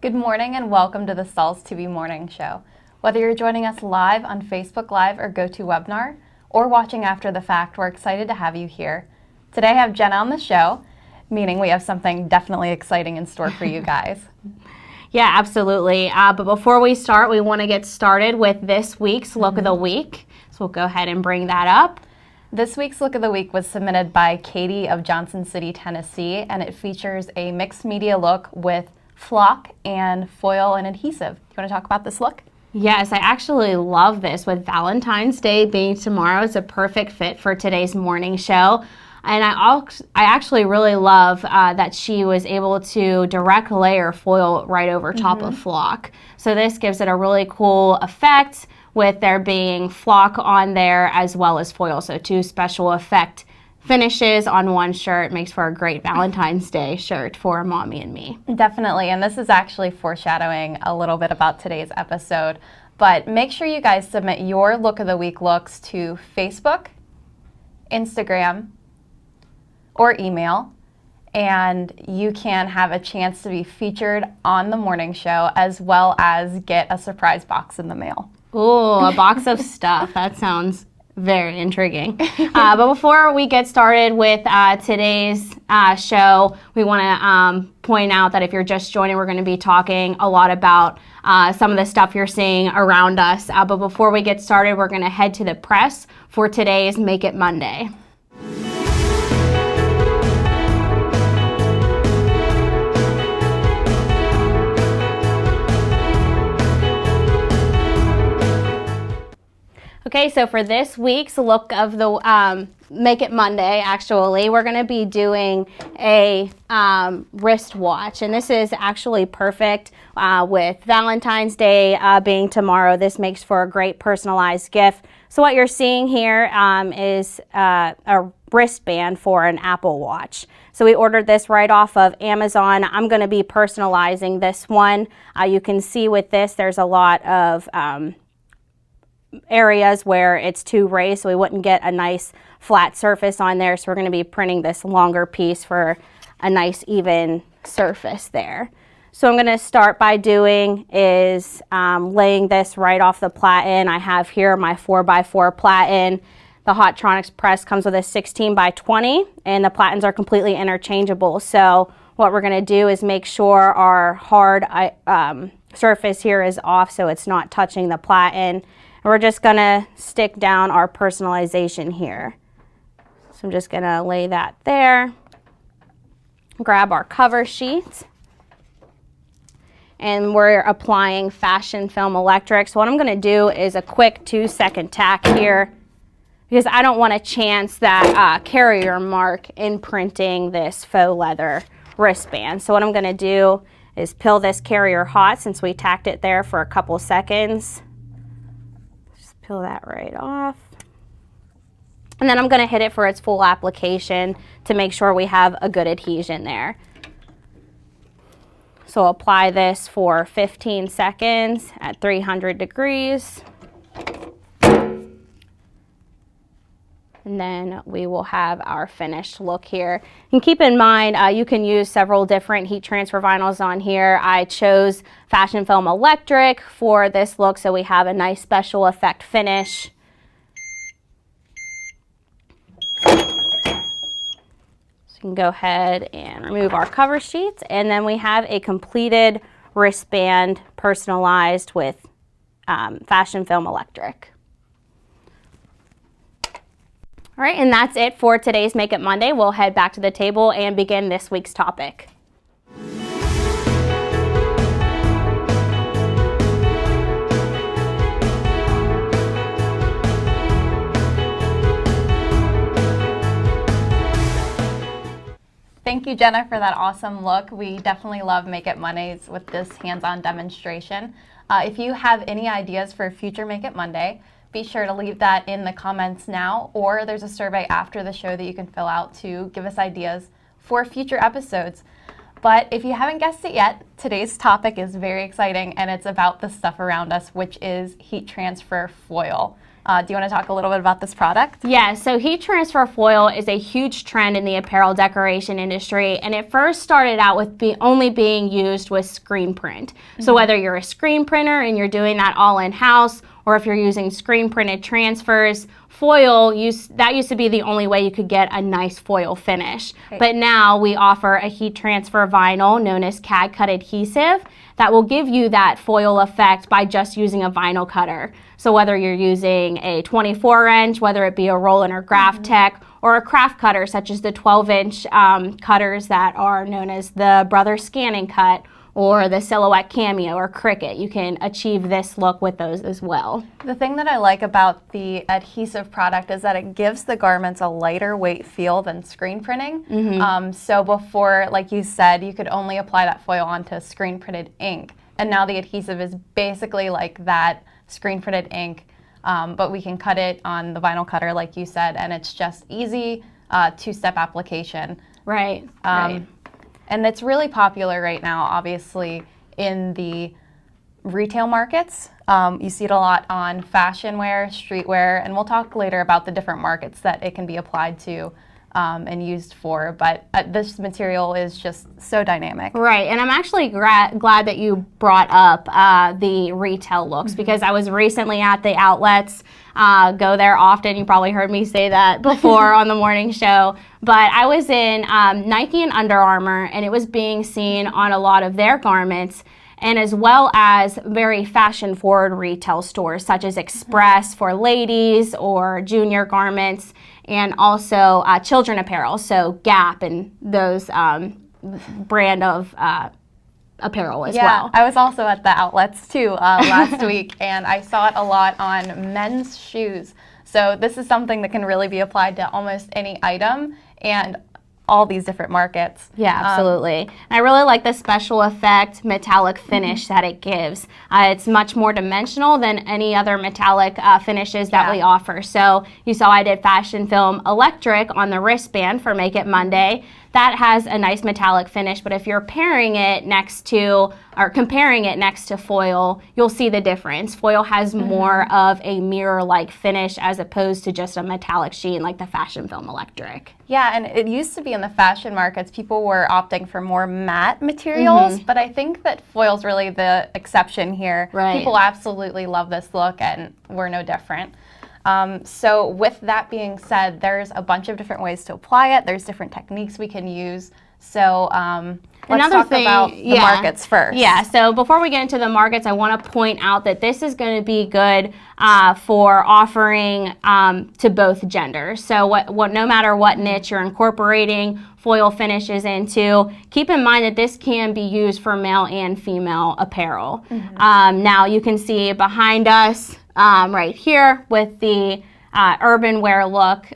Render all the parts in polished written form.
Good morning and welcome to the Stahls TV Morning Show. Whether you're joining us live on Facebook Live or GoToWebinar, or watching after the fact, we're excited to have you here. Today I have Jenna on the show, meaning we have something definitely exciting in store for you guys. Yeah, absolutely. But before we start, we want to get started with this week's Look of the Week. So we'll go ahead and bring that up. This week's Look of the Week was submitted by Katie of Johnson City, Tennessee, and it features a mixed media look with flock and foil and adhesive. You want to talk about this look? Yes, I actually love this. With Valentine's Day being tomorrow, it's a perfect fit for today's morning show. And I actually really love that she was able to direct layer foil right over top of flock. So this gives it a really cool effect with there being flock on there as well as foil. So two special effect finishes on one shirt makes for a great Valentine's Day shirt for mommy and me. Definitely, and this is actually foreshadowing a little bit about today's episode. But make sure you guys submit your Look of the Week looks to Facebook, Instagram, or email, and you can have a chance to be featured on the morning show as well as get a surprise box in the mail. Ooh, a box of stuff. That sounds very intriguing. But before we get started with today's show, we want to point out that if you're just joining, we're going to be talking a lot about some of the stuff you're seeing around us. But before we get started, we're going to head to the press for today's Make It Monday. Okay, so for this week's Look of the Make It Monday, actually, we're going to be doing a wristwatch, and this is actually perfect with Valentine's Day being tomorrow. This makes for a great personalized gift. So what you're seeing here is a wristband for an Apple Watch. So we ordered this right off of Amazon. I'm going to be personalizing this one. You can see with this, there's a lot of areas where it's too raised, so we wouldn't get a nice flat surface on there. So we're going to be printing this longer piece for a nice even surface there. So I'm going to start by doing is laying this right off the platen. I have here my 4x4 platen. The Hottronics press comes with a 16x20, and the platens are completely interchangeable. So what we're going to do is make sure our hard surface here is off so it's not touching the platen. And we're just going to stick down our personalization here. So I'm just going to lay that there. Grab our cover sheet. And we're applying Fashion Film Electric. So what I'm going to do is a quick 2-second tack here, because I don't want to chance that carrier mark in printing this faux leather wristband. So what I'm going to do is peel this carrier hot since we tacked it there for a couple seconds. Peel that right off. And then I'm going to hit it for its full application to make sure we have a good adhesion there. So apply this for 15 seconds at 300 degrees. And then we will have our finished look here. And keep in mind, you can use several different heat transfer vinyls on here. I chose Fashion Film Electric for this look, so we have a nice special effect finish. So you can go ahead and remove our cover sheets, and then we have a completed wristband personalized with Fashion Film Electric. All right, and that's it for today's Make It Monday. We'll head back to the table and begin this week's topic. Thank you, Jenna, for that awesome look. We definitely love Make It Mondays with this hands-on demonstration. If you have any ideas for a future Make It Monday, be sure to leave that in the comments now, or there's a survey after the show that you can fill out to give us ideas for future episodes. But if you haven't guessed it yet, today's topic is very exciting, and it's about the stuff around us, which is heat transfer foil. Do you want to talk a little bit about this product? Yeah, so heat transfer foil is a huge trend in the apparel decoration industry, and it first started out with only being used with screen print. So whether you're a screen printer and you're doing that all in-house, or if you're using screen printed transfers, foil, that used to be the only way you could get a nice foil finish. Right. But now we offer a heat transfer vinyl known as CAD cut adhesive that will give you that foil effect by just using a vinyl cutter. So whether you're using a 24-inch, whether it be a Roland or Graph Tech, or a craft cutter such as the 12-inch cutters that are known as the Brothers Scan and Cut, or the Silhouette Cameo or Cricut, you can achieve this look with those as well. The thing that I like about the adhesive product is that it gives the garments a lighter weight feel than screen printing. So before, like you said, you could only apply that foil onto screen printed ink. And now the adhesive is basically like that screen printed ink, but we can cut it on the vinyl cutter, like you said, and it's just easy two-step application. Right. And it's really popular right now, obviously, in the retail markets. You see it a lot on fashion wear, streetwear, and we'll talk later about the different markets that it can be applied to and used for. But this material is just so dynamic. Right, and I'm actually glad that you brought up the retail looks because I was recently at the outlets. Go there often. You probably heard me say that before on the morning show. But I was in Nike and Under Armour, and it was being seen on a lot of their garments, and as well as very fashion-forward retail stores such as Express for ladies or junior garments, and also children apparel, so Gap and those brand of apparel as well. Yeah, I was also at the outlets too last week, and I saw it a lot on men's shoes. So this is something that can really be applied to almost any item and all these different markets. Yeah, absolutely. I really like the special effect metallic finish that it gives. It's much more dimensional than any other metallic finishes that we offer. So you saw I did Fashion Film Electric on the wristband for Make It Monday. That has a nice metallic finish, but if you're pairing it next to, or comparing it next to foil, you'll see the difference. Foil has more of a mirror-like finish as opposed to just a metallic sheen like the Fashion Film Electric. Yeah, and it used to be in the fashion markets, people were opting for more matte materials, but I think that foil's really the exception here. Right. People absolutely love this look, and we're no different. So with that being said, there's a bunch of different ways to apply it. There's different techniques we can use. So let's talk about the markets first. Yeah, so before we get into the markets, I want to point out that this is going to be good for offering to both genders. So no matter what niche you're incorporating foil finishes into, keep in mind that this can be used for male and female apparel. Now you can see behind us right here with the urban wear look,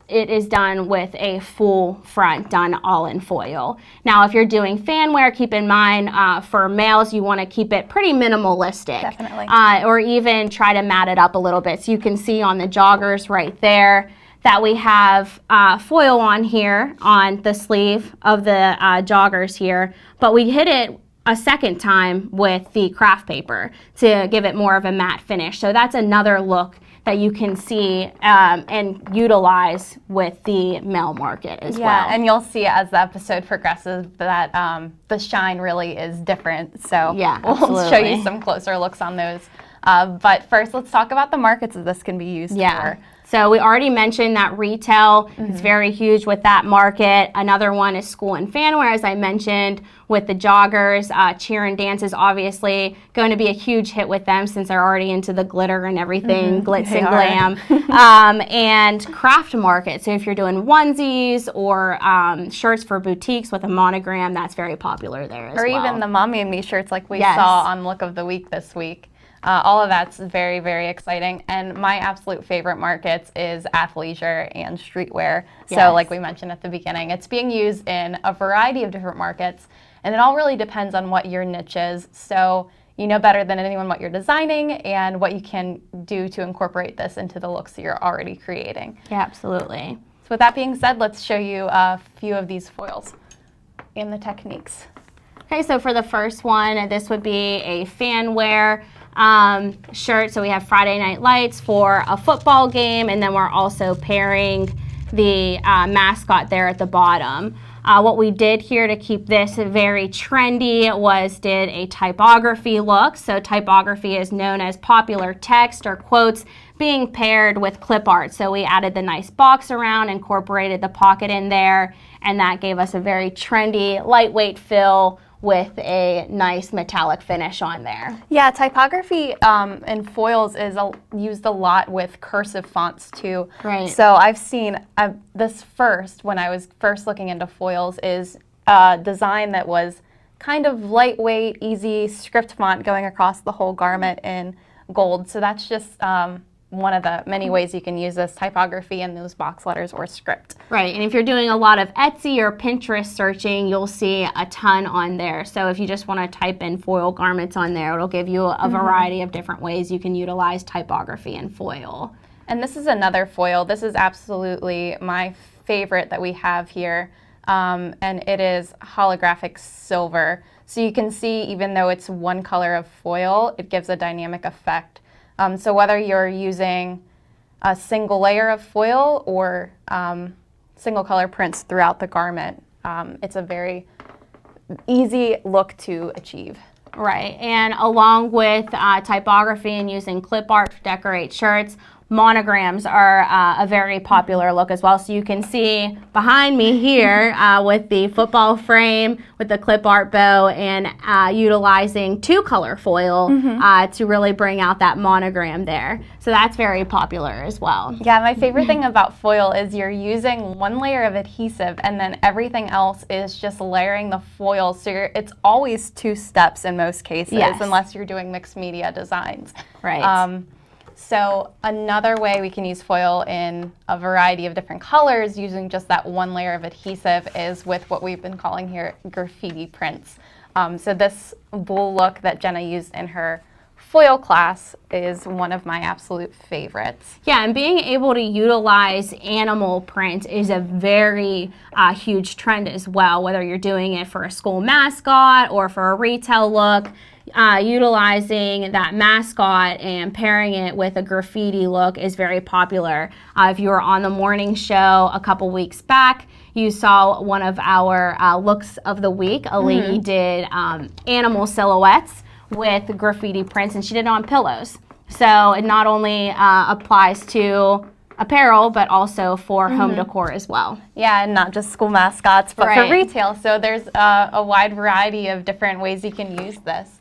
it is done with a full front, done all in foil. Now, if you're doing fan wear, keep in mind for males, you want to keep it pretty minimalistic. Definitely. Or even try to mat it up a little bit. So you can see on the joggers right there that we have foil on here on the sleeve of the joggers here, but we hit it a second time with the craft paper to give it more of a matte finish. So that's another look that you can see and utilize with the male market as well. Yeah, and you'll see as the episode progresses that the shine really is different. So yeah, we'll show you some closer looks on those. But first, let's talk about the markets that this can be used for. So we already mentioned that retail is very huge with that market. Another one is school and fan wear, as I mentioned, with the joggers. Cheer and dance is obviously going to be a huge hit with them since they're already into the glitter and everything, glitz and glam. And craft market. So if you're doing onesies or shirts for boutiques with a monogram, that's very popular there as well. Or even the Mommy and Me shirts like we saw on Look of the Week this week. All of that's very, very exciting. And my absolute favorite markets is athleisure and streetwear. So like we mentioned at the beginning, it's being used in a variety of different markets. And it all really depends on what your niche is. So you know better than anyone what you're designing and what you can do to incorporate this into the looks that you're already creating. Yeah, absolutely. So with that being said, let's show you a few of these foils and the techniques. Okay, so for the first one, this would be a fan wear. shirt. So we have Friday Night Lights for a football game, and then we're also pairing the mascot there at the bottom. What we did here to keep this very trendy was did a typography look. So typography is known as popular text or quotes being paired with clip art. So we added the nice box around, incorporated the pocket in there, and that gave us a very trendy, lightweight fill with a nice metallic finish on there. Yeah, typography in foils is used a lot with cursive fonts too. Right. So I've seen this first, when I was first looking into foils, is a design that was kind of lightweight, easy script font going across the whole garment in gold. So that's just one of the many ways you can use this typography in those box letters or script. Right, and if you're doing a lot of Etsy or Pinterest searching, you'll see a ton on there. So if you just want to type in foil garments on there, it'll give you a variety of different ways you can utilize typography in foil. And this is another foil. This is absolutely my favorite that we have here, and it is holographic silver. So you can see, even though it's one color of foil, it gives a dynamic effect. So whether you're using a single layer of foil or single color prints throughout the garment, it's a very easy look to achieve. Right, and along with typography and using clip art to decorate shirts, monograms are a very popular look as well. So you can see behind me here with the football frame, with the clip art bow, and utilizing two-color foil to really bring out that monogram there. So that's very popular as well. Yeah, my favorite thing about foil is you're using one layer of adhesive and then everything else is just layering the foil. So it's always two steps in most cases, unless you're doing mixed media designs. Right. So another way we can use foil in a variety of different colors using just that one layer of adhesive is with what we've been calling here graffiti prints. So this wool look that Jenna used in her foil class is one of my absolute favorites. Yeah, and being able to utilize animal print is a very huge trend as well, whether you're doing it for a school mascot or for a retail look. Utilizing that mascot and pairing it with a graffiti look is very popular. If you were on the morning show a couple weeks back, you saw one of our looks of the week. A lady did animal silhouettes with graffiti prints, and she did it on pillows. So it not only applies to apparel, but also for home decor as well. Yeah, and not just school mascots, but for retail. So there's a wide variety of different ways you can use this.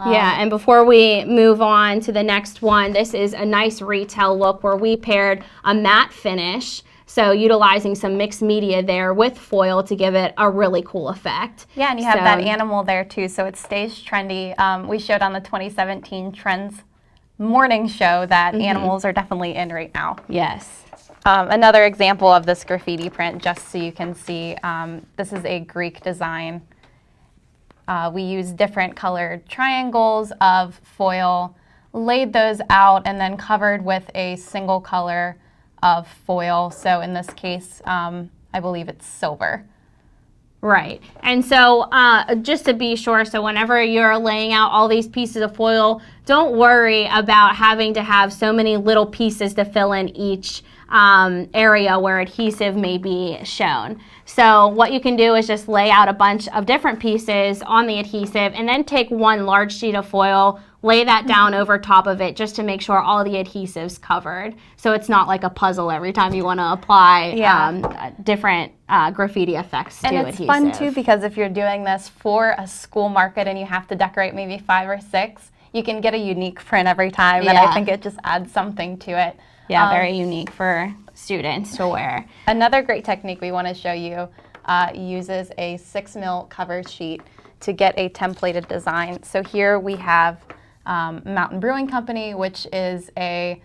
Yeah, and before we move on to the next one, this is a nice retail look where we paired a matte finish, so utilizing some mixed media there with foil to give it a really cool effect. Yeah, and you have that animal there too, so it stays trendy. We showed on the 2017 Trends Morning Show that animals are definitely in right now. Yes. Another example of this graffiti print, just so you can see, this is a Greek design. We used different colored triangles of foil, laid those out, and then covered with a single color of foil. So in this case, I believe it's silver. Right. And so just to be sure, so whenever you're laying out all these pieces of foil, don't worry about having to have so many little pieces to fill in each area where adhesive may be shown. So what you can do is just lay out a bunch of different pieces on the adhesive and then take one large sheet of foil, lay that down over top of it just to make sure all the adhesive's covered. So it's not like a puzzle every time you want to apply different graffiti effects to adhesive. And it's fun too, because if you're doing this for a school market and you have to decorate maybe 5 or 6, you can get a unique print every time, and I think it just adds something to it. Yeah, very unique for students to wear. Another great technique we want to show you uses a 6mm cover sheet to get a templated design. So here we have Mountain Brewing Company, which is a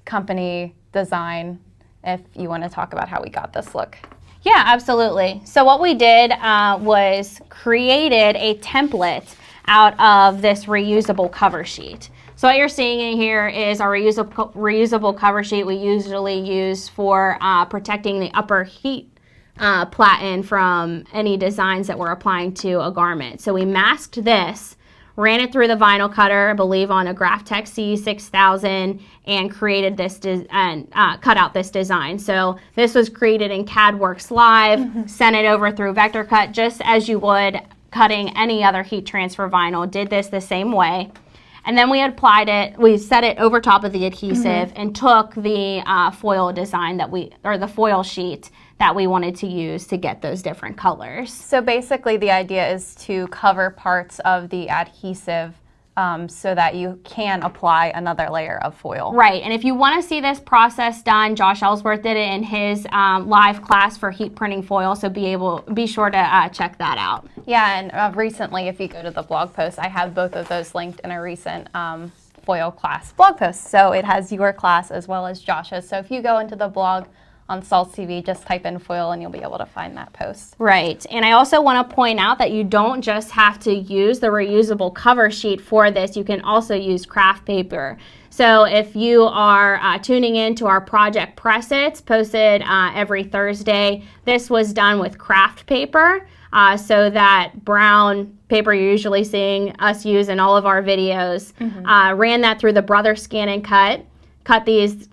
company design, if you want to talk about how we got this look. Yeah, absolutely. So what we did was created a template out of this reusable cover sheet. So what you're seeing in here is our reusable cover sheet we usually use for protecting the upper heat platen from any designs that we're applying to a garment. So we masked this ran it through the vinyl cutter, I believe on a Graphtec C6000, and created this cut out this design. So this was created in CADWorks Live, sent it over through Vector Cut just as you would cutting any other heat transfer vinyl. Did this the same way. And then we applied it, we set it over top of the adhesive and took the foil design the foil sheet that we wanted to use to get those different colors. So basically the idea is to cover parts of the adhesive so that you can apply another layer of foil. Right, and if you want to see this process done, Josh Ellsworth did it in his live class for heat printing foil, so be sure to check that out. Yeah, and recently, if you go to the blog post, I have both of those linked in a recent foil class blog post. So it has your class as well as Josh's. So if you go into the blog on Stahls TV, just type in foil and you'll be able to find that post. Right, and I also want to point out that you don't just have to use the reusable cover sheet for this, you can also use craft paper. So if you are tuning in to our Project Press-Its, posted every Thursday, this was done with craft paper, so that brown paper you're usually seeing us use in all of our videos. Ran that through the Brother Scan and cut these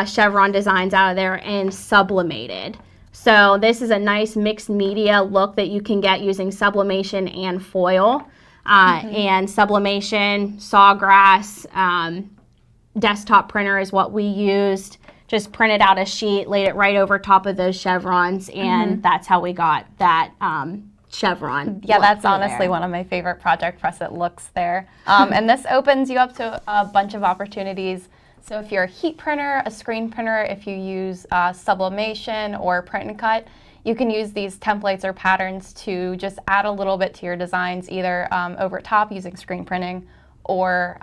chevron designs out of there and sublimated. So this is a nice mixed media look that you can get using sublimation and foil. And sublimation, sawgrass, desktop printer is what we used. Just printed out a sheet, laid it right over top of those chevrons, and that's how we got that chevron. Yeah, that's honestly one of my favorite Project Press-It looks there. And this opens you up to a bunch of opportunities. So if you're a heat printer, a screen printer, if you use sublimation or print and cut, you can use these templates or patterns to just add a little bit to your designs, either over top using screen printing or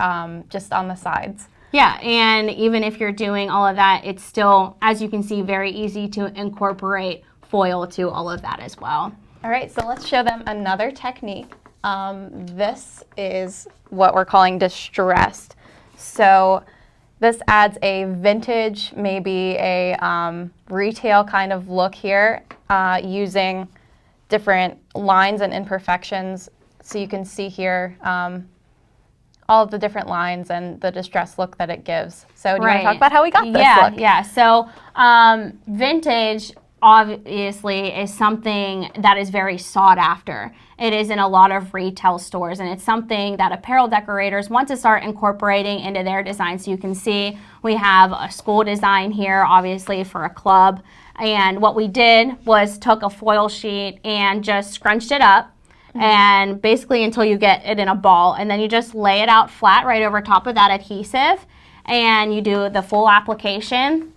just on the sides. Yeah, and even if you're doing all of that, it's still, as you can see, very easy to incorporate foil to all of that as well. All right, so let's show them another technique. This is what we're calling distressed. So this adds a vintage, maybe a retail kind of look here, using different lines and imperfections. So you can see here all of the different lines and the distressed look that it gives. So do you want to talk about how we got this look? Yeah, so vintage obviously is something that is very sought after. It is in a lot of retail stores, and it's something that apparel decorators want to start incorporating into their design. So you can see we have a school design here, obviously for a club, and what we did was took a foil sheet and just scrunched it up, and basically until you get it in a ball, and then you just lay it out flat right over top of that adhesive, and you do the full application.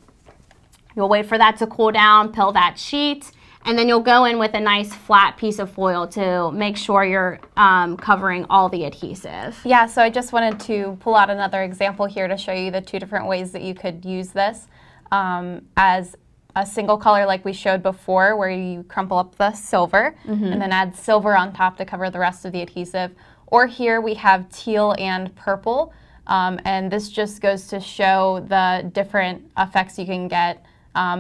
You'll wait for that to cool down, peel that sheet, and then you'll go in with a nice flat piece of foil to make sure you're covering all the adhesive. Yeah, so I just wanted to pull out another example here to show you the two different ways that you could use this as a single color like we showed before, where you crumple up the silver and then add silver on top to cover the rest of the adhesive. Or here we have teal and purple, and this just goes to show the different effects you can get.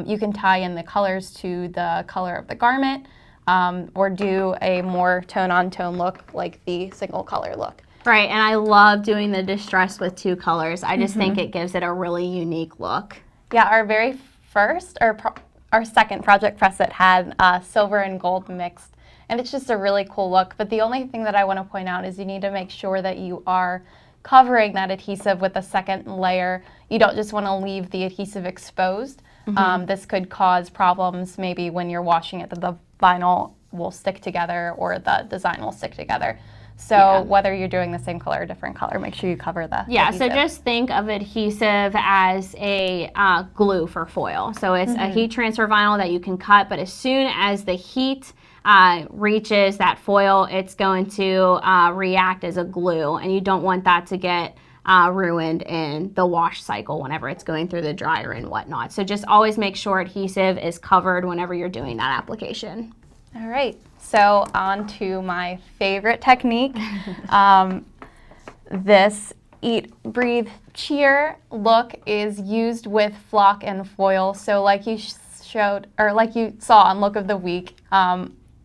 You can tie in the colors to the color of the garment, or do a more tone-on-tone look like the single color look. Right, and I love doing the distress with two colors. I just think it gives it a really unique look. Yeah, our very first, or our second Project Press-It had silver and gold mixed, and it's just a really cool look. But the only thing that I want to point out is you need to make sure that you are covering that adhesive with a second layer. You don't just want to leave the adhesive exposed. This could cause problems maybe when you're washing it, that the vinyl will stick together or the design will stick together. So whether you're doing the same color or different color, make sure you cover the adhesive. So just think of adhesive as a glue for foil. So it's a heat transfer vinyl that you can cut, but as soon as the heat reaches that foil, it's going to react as a glue, and you don't want that to get ruined in the wash cycle whenever it's going through the dryer and whatnot. So just always make sure adhesive is covered whenever you're doing that application. All right, so on to my favorite technique. This Eat, Breathe, Cheer look is used with flock and foil. So like you showed, or like you saw on Look of the Week,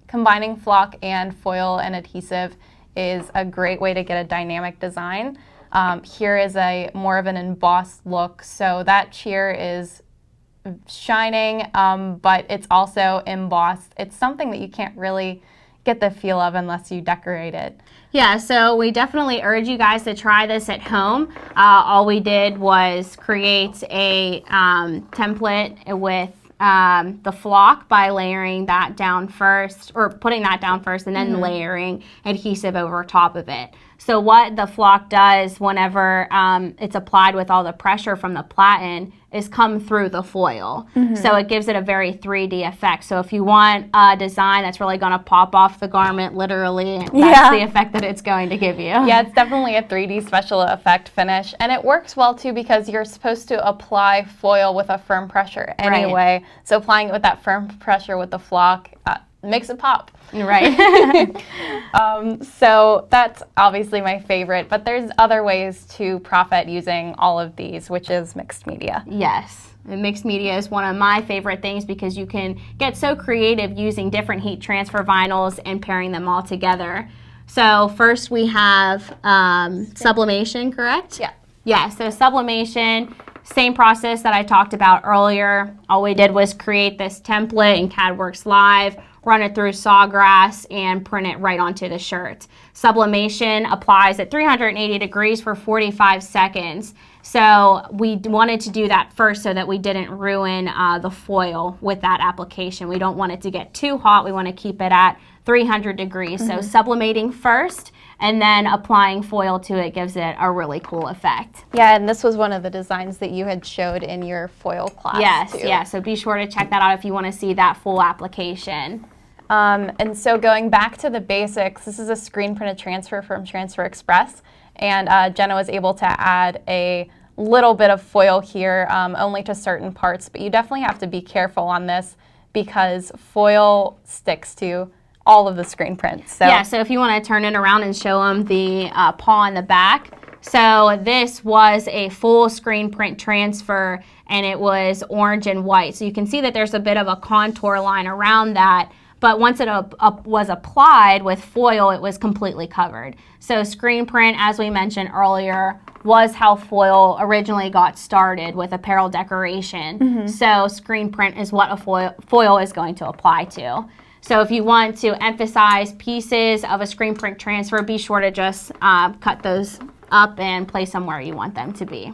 combining flock and foil and adhesive is a great way to get a dynamic design. Here is a more of an embossed look. So that cheer is shining, but it's also embossed. It's something that you can't really get the feel of unless you decorate it. Yeah, so we definitely urge you guys to try this at home. All we did was create a template with the flock by layering that down first, or putting that down first, and then layering adhesive over top of it. So what the flock does whenever it's applied with all the pressure from the platen is come through the foil. So it gives it a very 3D effect. So if you want a design that's really going to pop off the garment, literally, that's the effect that it's going to give you. Yeah, it's definitely a 3D special effect finish. And it works well, too, because you're supposed to apply foil with a firm pressure anyway. So applying it with that firm pressure with the flock makes it pop. Right. So that's obviously my favorite, but there's other ways to profit using all of these, which is mixed media. Yes. And mixed media is one of my favorite things because you can get so creative using different heat transfer vinyls and pairing them all together. So first we have sublimation, correct? Yeah. Yeah, so sublimation, same process that I talked about earlier. All we did was create this template in CADWorks Live, run it through Sawgrass, and print it right onto the shirt. Sublimation applies at 380 degrees for 45 seconds. So we wanted to do that first so that we didn't ruin the foil with that application. We don't want it to get too hot. We want to keep it at 300 degrees. So sublimating first and then applying foil to it gives it a really cool effect. Yeah, and this was one of the designs that you had showed in your foil class. Yes, too. yeah. So be sure to check that out if you want to see that full application. And so going back to the basics, this is a screen printed transfer from Transfer Express, and Jenna was able to add a little bit of foil here, only to certain parts, but you definitely have to be careful on this because foil sticks to all of the screen prints. So. Yeah, so if you want to turn it around and show them the paw on the back. So this was a full screen print transfer, and it was orange and white. So you can see that there's a bit of a contour line around that. But once it was applied with foil, it was completely covered. So screen print, as we mentioned earlier, was how foil originally got started with apparel decoration. So screen print is what a foil is going to apply to. So if you want to emphasize pieces of a screen print transfer, be sure to just cut those up and place them where you want them to be.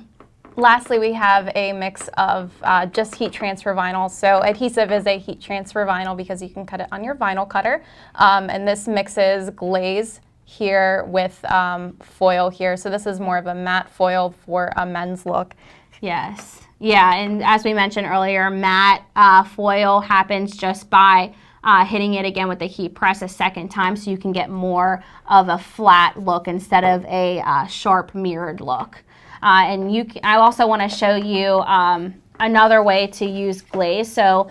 Lastly, we have a mix of just heat transfer vinyl. So Adhesive is a heat transfer vinyl because you can cut it on your vinyl cutter. And this mixes glaze here with foil here. So this is more of a matte foil for a men's look. Yes. Yeah, and as we mentioned earlier, matte foil happens just by hitting it again with the heat press a second time so you can get more of a flat look instead of a sharp mirrored look. I also want to show you another way to use glaze. So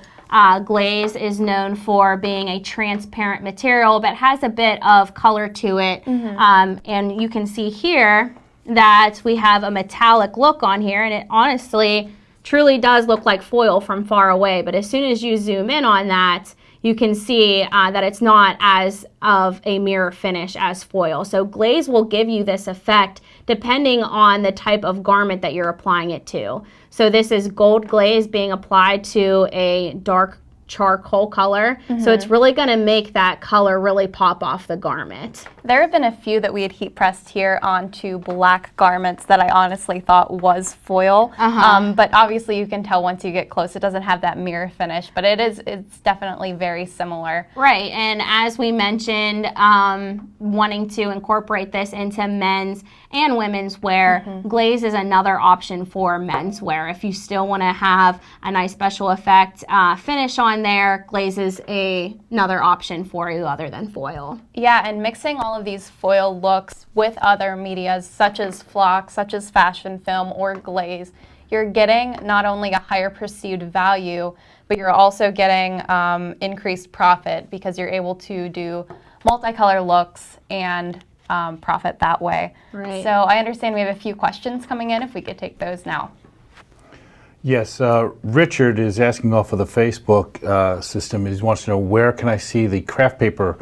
glaze is known for being a transparent material but has a bit of color to it. And you can see here that we have a metallic look on here, and it honestly truly does look like foil from far away. But as soon as you zoom in on that, you can see that it's not as of a mirror finish as foil. So glaze will give you this effect depending on the type of garment that you're applying it to. So this is gold glaze being applied to a dark charcoal color. So it's really going to make that color really pop off the garment. There have been a few that we had heat pressed here onto black garments that I honestly thought was foil. But obviously you can tell once you get close, it doesn't have that mirror finish, but it's definitely very similar. Right, and as we mentioned, wanting to incorporate this into men's and women's wear, glaze is another option for men's wear. If you still want to have a nice special effect finish on there, glaze is another option for you other than foil. Yeah, and mixing all of these foil looks with other medias such as flock, such as fashion film or glaze, you're getting not only a higher perceived value, but you're also getting increased profit because you're able to do multicolor looks and profit that way. Right. So I understand we have a few questions coming in, if we could take those now. Yes, Richard is asking off of the Facebook system. He wants to know, where can I see the craft paper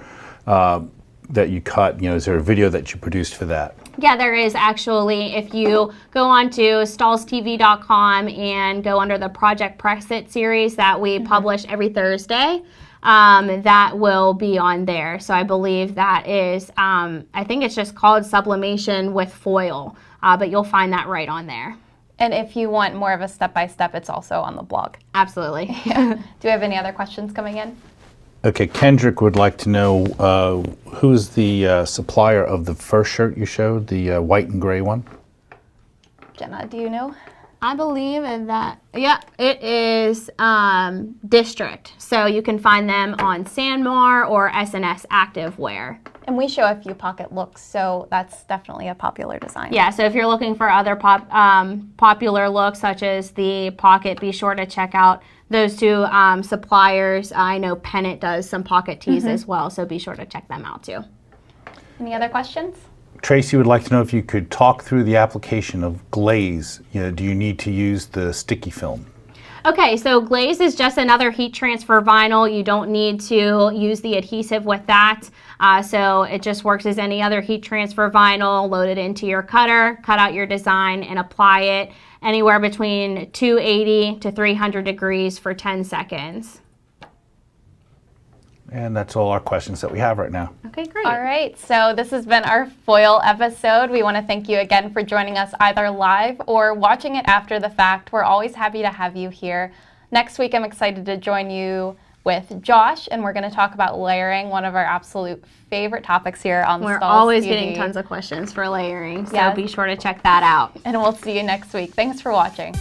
you cut? You know, is there a video that you produced for that? Yeah, there is actually. If you go on to stahlstv.com and go under the Project Press It series that we publish every Thursday, that will be on there. So I believe that is, I think it's just called Sublimation with Foil, but you'll find that right on there. And if you want more of a step-by-step, it's also on the blog. Absolutely. Do we have any other questions coming in? Okay, Kendrick would like to know who's the supplier of the first shirt you showed, the white and gray one? Jenna, do you know? I believe that, yeah, it is District. So you can find them on Sanmar or SNS Activewear. And we show a few pocket looks, so that's definitely a popular design. Yeah, so if you're looking for other popular looks such as the pocket, be sure to check out those two suppliers. I know Pennant does some pocket tees as well, so be sure to check them out too. Any other questions? Tracy would like to know if you could talk through the application of Glaze. You know, do you need to use the sticky film? Okay, so Glaze is just another heat transfer vinyl. You don't need to use the adhesive with that. So it just works as any other heat transfer vinyl. Load it into your cutter, cut out your design, and apply it anywhere between 280 to 300 degrees for 10 seconds. And that's all our questions that we have right now. Okay, great. All right, so this has been our foil episode. We want to thank you again for joining us either live or watching it after the fact. We're always happy to have you here. Next week, I'm excited to join you with Josh, and we're going to talk about layering, one of our absolute favorite topics here on We're Stahls always TV. getting tons of questions for layering, so Yes. be sure to check that out. And we'll see you next week. Thanks for watching.